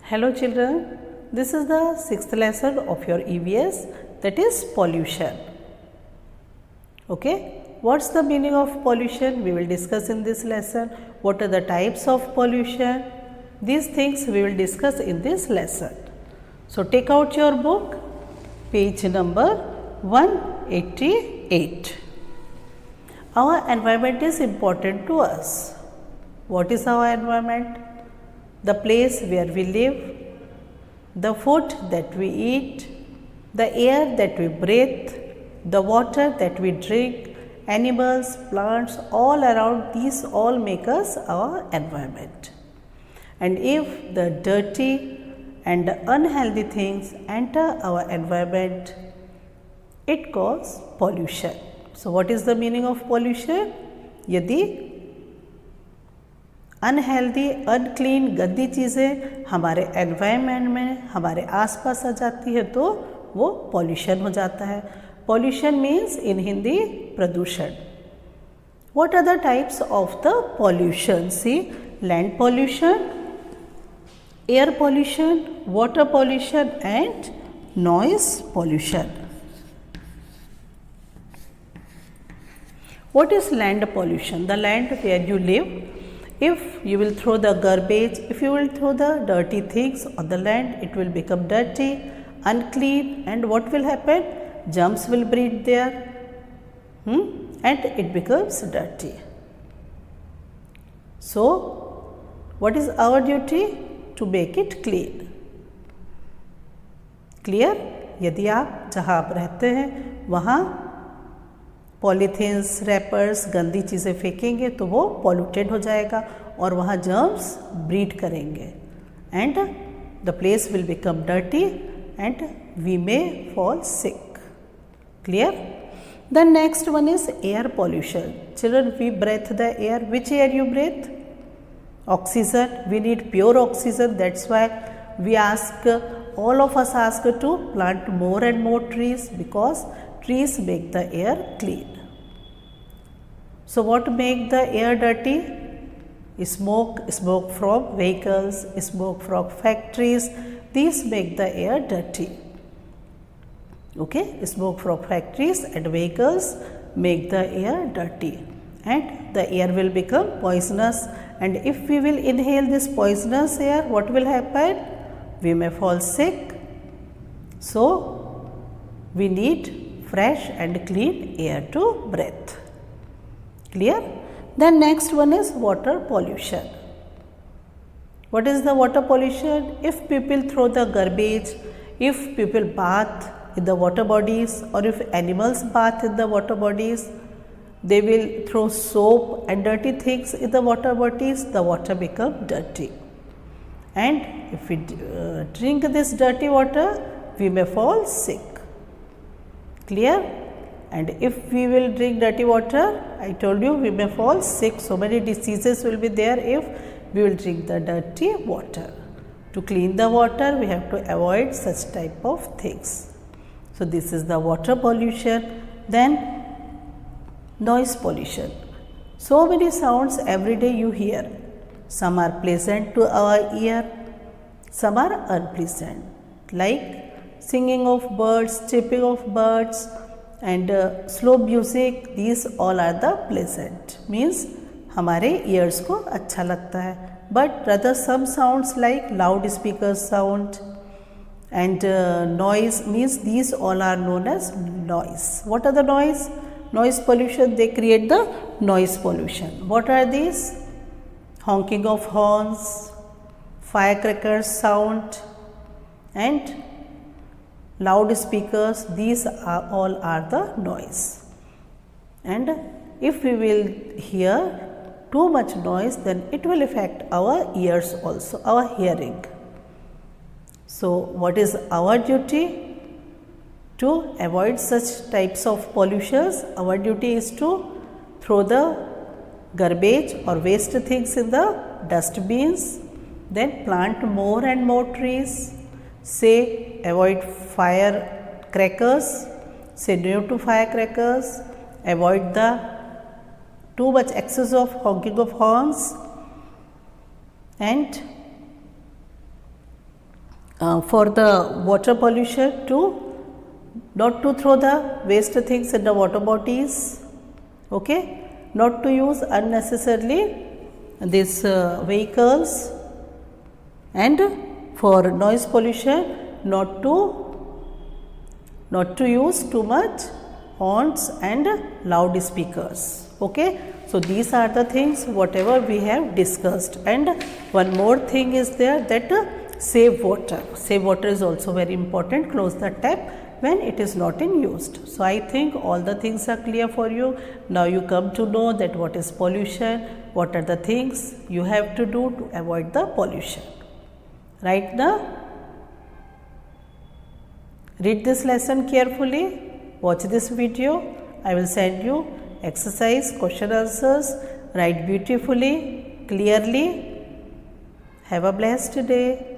Hello children, this is the sixth lesson of your EVS, that is pollution. Okay, what's the meaning of pollution? We will discuss in this lesson. What are the types of pollution? These things we will discuss in this lesson. So take out your book, page number 188. Our environment is important to us. What is our environment? The place where we live, the food that we eat, the air that we breathe, the water that we drink, animals, plants, all around, these all make us our environment. And if the dirty and unhealthy things enter our environment, it causes pollution. So what is the meaning of pollution? यदि unhealthy, unclean, गंदी चीज़ें हमारे environment में, हमारे आसपास आ जाती है तो वो पॉल्यूशन हो जाता है. पॉल्यूशन मीन्स इन हिंदी प्रदूषण. What are the types of the pollution? See, land pollution, air pollution, water pollution and noise pollution. What is land pollution? The land where you live. If you will throw the garbage, if you will throw the dirty things on the land, it will become dirty, unclean, and what will happen? Germs will breed there, and it becomes dirty. So, what is our duty? To make it clean. Clear? यदि आप जहाँ आप रहते हैं वहाँ polythenes, rappers, गंदी चीज़ें फेंकेंगे तो वो पॉल्यूटेड हो जाएगा और वहाँ जर्म्स ब्रीड करेंगे and the place will become dirty and we may fall sick. Clear? The next one is air pollution. Children, we breathe the air. Which air you breathe? Oxygen. We need pure oxygen. That's why we ask, all of us ask to plant more and more trees because trees make the air clean. So what make the air dirty? Smoke from vehicles, smoke from factories, these make the air dirty. Okay, smoke from factories and vehicles make the air dirty and the air will become poisonous, and if we will inhale this poisonous air, what will happen? We may fall sick. So we need fresh and clean air to breathe. Clear? Then next one is water pollution. What is the water pollution? If people throw the garbage, if people bath in the water bodies, or if animals bath in the water bodies, they will throw soap and dirty things in the water bodies, the water become dirty. And if we drink this dirty water, we may fall sick. Clear? And if we will drink dirty water, I told you we may fall sick. So many diseases will be there if we will drink the dirty water. To clean the water, we have to avoid such type of things. So this is the water pollution. Then noise pollution. So many sounds every day you hear. Some are pleasant to our ear, some are unpleasant, like singing of birds, chirping of birds, and slow music. These all are the pleasant, means हमारे ears को अच्छा लगता है. But rather some sounds like loudspeaker sound and noise, means these all are known as noise. What are the noise? Noise pollution, they create the noise pollution. What are these? Honking of horns, firecrackers sound, and loudspeakers, these all are the noise. And if we will hear too much noise, then it will affect our ears also, our hearing. So what is our duty? To avoid such types of pollutions, our duty is to throw the garbage or waste things in the dustbins, then plant more and more trees, say avoid firecrackers, say no to firecrackers, avoid the too much excess of honking of horns, and for the water pollution to not to throw the waste things in the water bodies, okay, not to use unnecessarily these vehicles, and for noise pollution not to use too much horns and loudspeakers. Okay, so these are the things whatever we have discussed. And one more thing is there, that save water. Save water is also very important. Close the tap when it is not in used. So I think all the things are clear for you. Now you come to know that what is pollution, what are the things you have to do to avoid the pollution. Right now, read this lesson carefully, watch this video. I will send you exercise, question answers. Write beautifully, clearly. Have a blessed day.